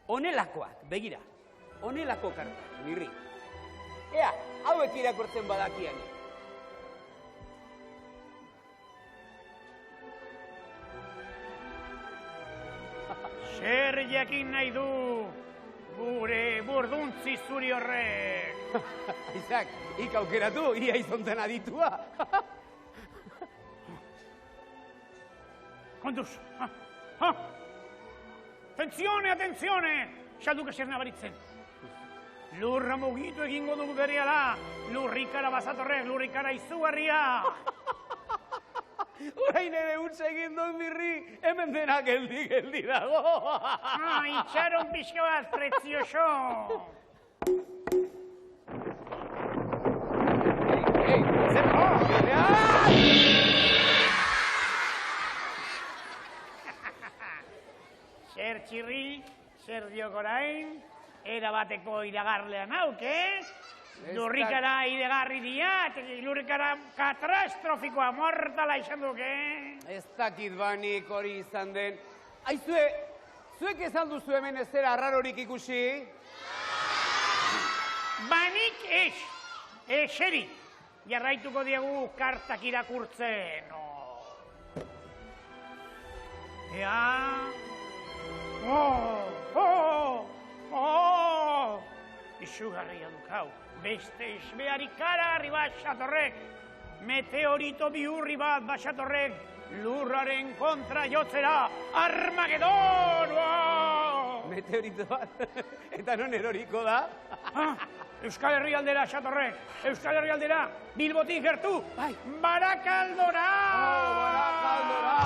honelakoak, begira, honelako kartak, mirri. Ea, hauek irakurtzen badakian. Zer jakin nahi du gure burduntzi zuri horrek? Aizak, ik aukeratu, ia izontan aditua. Kontuz, Atenzione! Xalduk eser nabaritzen. Lurra mugitu egingo dugu berehala, lurrikara bazatorrek, lurrikara izugarria. Orain ere utza egin dut mirri, hemen dena geldi dago. Itxaron pixka bat, prezioso. Zer txirri, zer diok orain, erabateko iragarlean hauk, Lurrikara iregarri diat, lurrikara katastrofikoa mortala izan duke. Ez dakit banik hori izan den. Aizue, zuek esan duzu hemen ez zera arrarorik ikusi? Banik ez, eseri. Jarraituko diegu kartak irakurtzen. Ea... Izugarria dukau. Beste esbeari karagarri bat xatorrek, meteorito bihurri bat basatorrek, lurraren kontra jotzera, Armagedon! Meteorito bat? Eta non eroriko da? Euskal Herrialdera xatorrek, Euskal Herrialdera, Bilbotik gertu, Barakaldora! Barakaldora!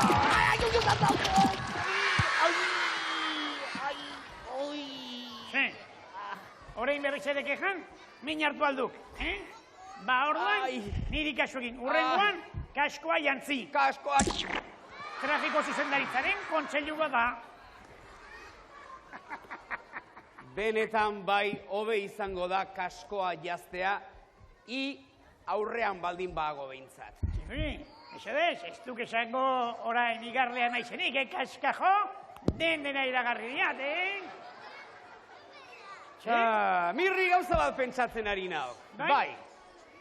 Horein berriz ere kejan, min hartu alduk, Ba, orduan, niri kasu egin. Urrengoan, kaskoa jantzi. Kaskoa... Trafiko zuzendaritzaren kontseilua da. Benetan bai, hobe izango da kaskoa jaztea, aurrean baldin bago behintzat. Esedez, ez duk esango orain igarlea naizenik, kaskajo, dena iragarri diat, Mirri gauza bat pentsatzen ari nago. Bai.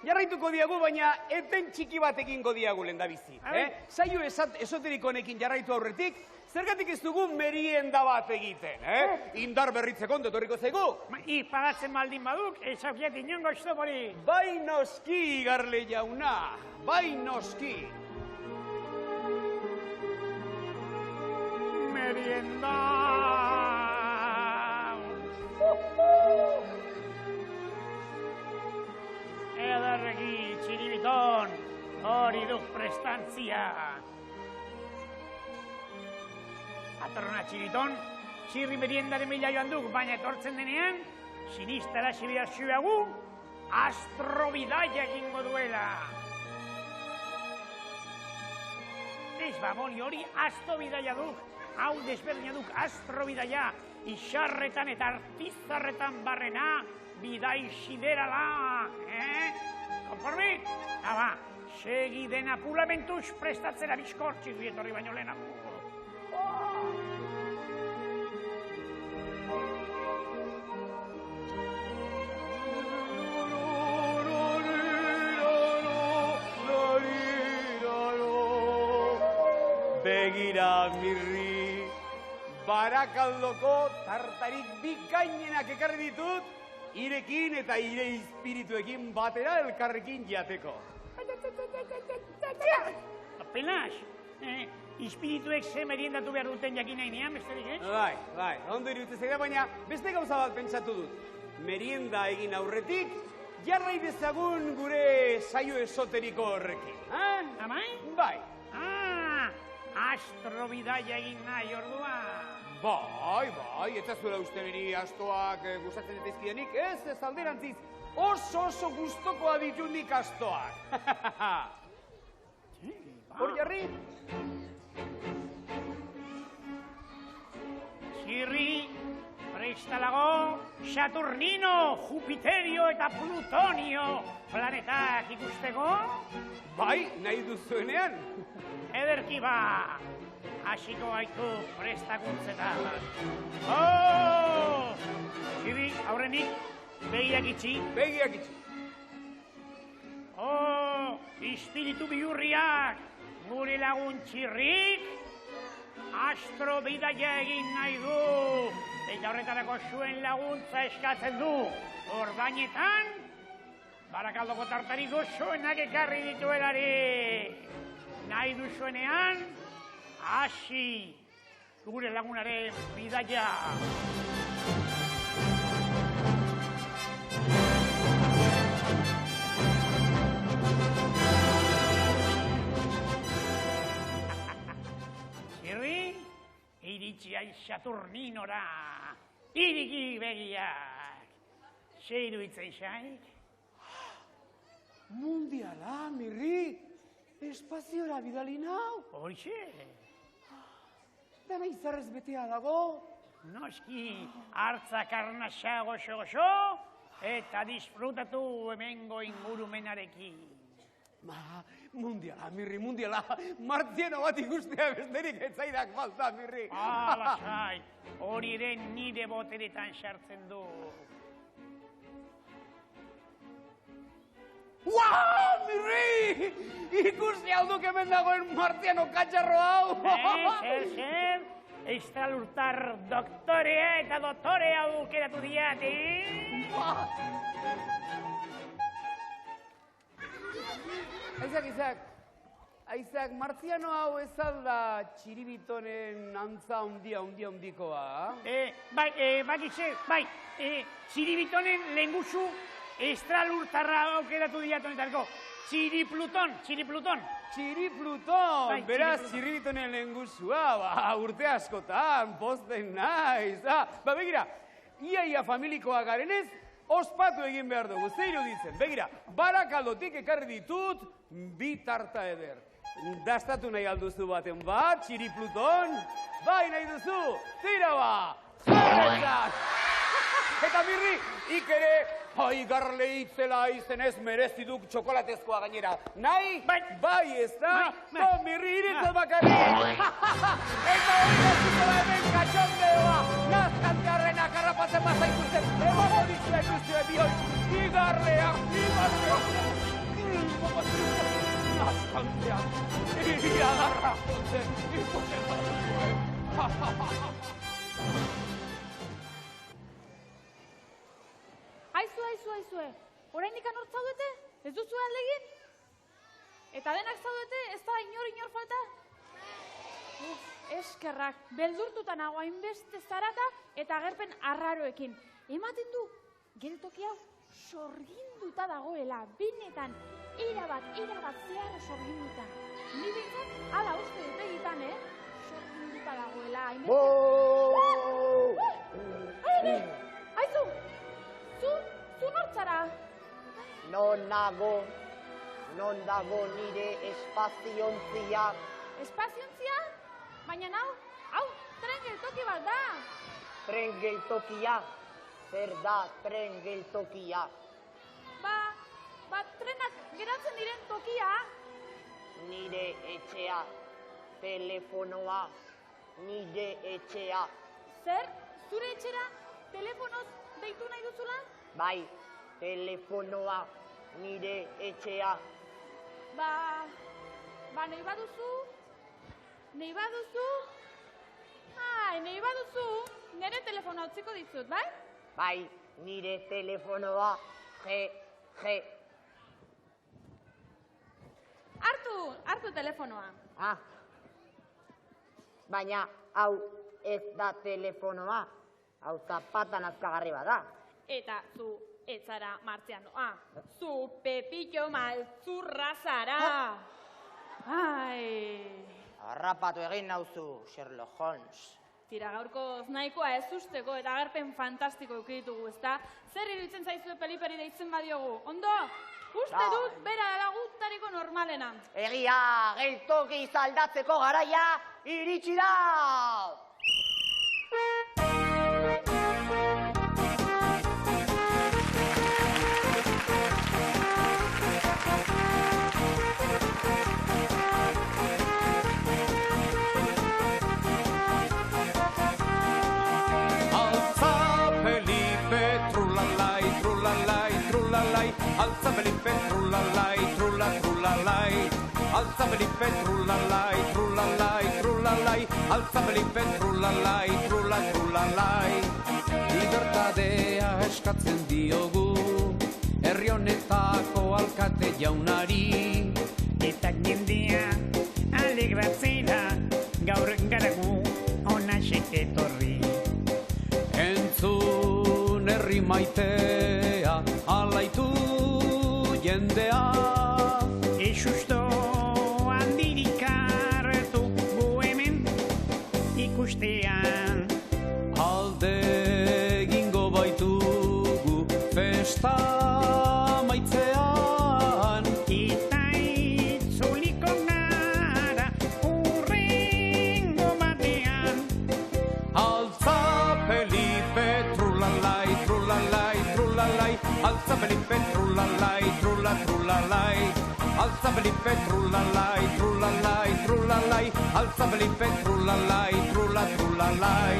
Jarraituko diagu, baina eten txiki bat egingo diagu lehendabizi. Saio esoterik honekin jarraitu aurretik, zergatik ez dugu merienda bat egiten, Indar berritzeko ondo etorriko zaigu. Pagatzen baldin baduk, ezaukiat inongo estopori. Bai noski, igarle jauna, bai noski. Merienda! Ederregi, txiribiton, hori duk prestantzia. Atorrona txiribiton, txirri meriendaren mila joan duk, baina etortzen denean, sinistara xibidazioagu, astrobidaia egingo duela. Ez bamoli hori astrobidaia duk, hau desberdina duk astrobidaia, isarretan eta artizarretan barrena, bidai siderala, Konformit? Ba, segi dena pulamentuz prestatzera bizkortzi dietorri baino lehenago. Begira, Mirri, Barakaldoko tartarik bikainenak ekarri ditut, irekin eta ire espirituekin batera elkarrekin jateko. Apenas, Ispirituek ze meriendatu behar duten jakin nahi nean, besterik, ez? Bai, ondo iruditzen zaira, baina beste gauza bat pentsatu dut. Merienda egin aurretik, jarrai dezagun gure saio esoteriko horrekin. Amai? Bai. Astrobidaia egin nahi ordua. Bai, eta zuela uste niri astoak gustatzen etezkidenik, ez alderantziz, oso gustokoa ditu nik astoak. Hor jarri? Txirri, prestalago, Saturnino, Jupiterio eta Plutonio planetak ikusteko? Bai, nahi duzuenean. Ederki ba, hasiko gaitu prestakuntzetan. Txirri, aurrenik, begiak itxi. Begiak itxi. Espiritu bihurriak, gure lagun Txirrik, astrobidaia egin nahi du. Eta horretarako zuen laguntza eskatzen du. Ordainetan, Barakaldoko tartarik gozoenak ekarri dituelari. Nahi duzuenean, hasi gure lagunaren bidaia. Iritsi aiz Saturninora, iriki begiak. Ze iruditzen zaik? Mundiala, Mirri, espaziora bidali nau. Hoxe? Dena izarrez betea dago. Noski, hartzak arnasa goxo, eta disfrutatu hemengo ingurumenarekin. Mundiala, Mirri, mundiala. Martziano bat ikustea besterik etzaidak falta, Mirri. Lasai, hori ere nire boteretan sartzen du. Mirri! Ikusi alduk hemen dagoen Martziano katxarro hau. Zer, estralurtar doktorea eta dottorea aukeratu diat, Aizak, Martziano hau ez alda Txiribitonen antza handikoa? Txiribitonen lehenguzu estralurtarra aukeratu diatonetarko. Txiripluton. Txiripluton, beraz Txiribitonen lehenguzua, urte askotan, posten naiz. Begira, iaia familikoa garenez, ospatu egin behar dugu, ze iruditzen. Begira, Barakaldotik ekarri ditut, bi tarta eder. Dastatu nahi alduzu baten bat, Txiripluton? Bai nahi duzu, tira ba! Zaretzat! Eta Mirri, ikere, garle itzela izenez mereziduk txokolatezkoa gainera. Nahi? Bai ez da? Mirri, iritzat bakarri! Eta hori daziko da hemen katxondeoa! Nazkantearrenak harrapatzen baza ikusten, emago ditzua ikustue bioi! Igarleak! Nazkanteak! Iragarra jotzen! Ikusten bat Aizue, oraindik anor zaudete? Ez duzu aldegin? Eta denak zaudete, ez da inor falta? Eskerrak, beldurtuta nago hainbeste zarata eta agerpen arraroekin. Ematen du, geltoki hau sorginduta dagoela, benetan, erabat zehar sorginduta. Ni bintzat, ala uste dut egitan, sorginduta dagoela, hainbeste... Aizu! Zu nortzara? Non dago nire espaziontzia. Espaziontzia? Baina hau, tren geltoki bat da. Tren geltokia? Zer da tren geltokia? Ba, trenak geratzen diren tokia. Nire etxea, telefonoa, nire etxea. Zer? Zure etxera telefonoz deitu nahi duzula? Bai, telefonoa, nire etxea. Ba, nahi baduzu? Nahi baduzu? Nire telefonoa utziko dizut, bai? Bai, nire telefonoa, Hartu telefonoa. Baina, hau ez da telefonoa. Hau zapatan azkagarri bada. Eta zu ez zara Martzianoa. Zu Pepillo Maltzurra zara. Ai... Harrapatu egin nauzu, Sherlock Holmes. Tira, gaurkoz nahikoa ez usteko eta agerpen fantastiko eukiditugu, ezta? Zer iruditzen zaizue Peliperi deitzen badiogu, ondo? Uste dut, bera dela gutariko normalena. Egia, geltoki zaldatzeko garaia iritsi da! Alza Felipe, trulalai, trula, trulalai. Alza Felipe, trulalai, trulalai, trulalai. Alza Felipe, trulalai, trula, trulalai. Libertadea eskatzen diogu, herri honetako alkate jaunari. Eta jendea alegratzera, gaur garagu ona etorri. Entzun herri maitea, alaitu jendea. Esusto handirik hartu gu hemen ikustean. Alde egingo baitugu festa maitzean. Eta itzuliko gara urrengo batean. Alza Felipe, trulalai, trulalai, trulalai. Alza Felipe, trulalai, trula, trulalai. Alza Felipe, trulalai, trulalai, trulalai. Alza Felipe, trulalai, trula, trulalai.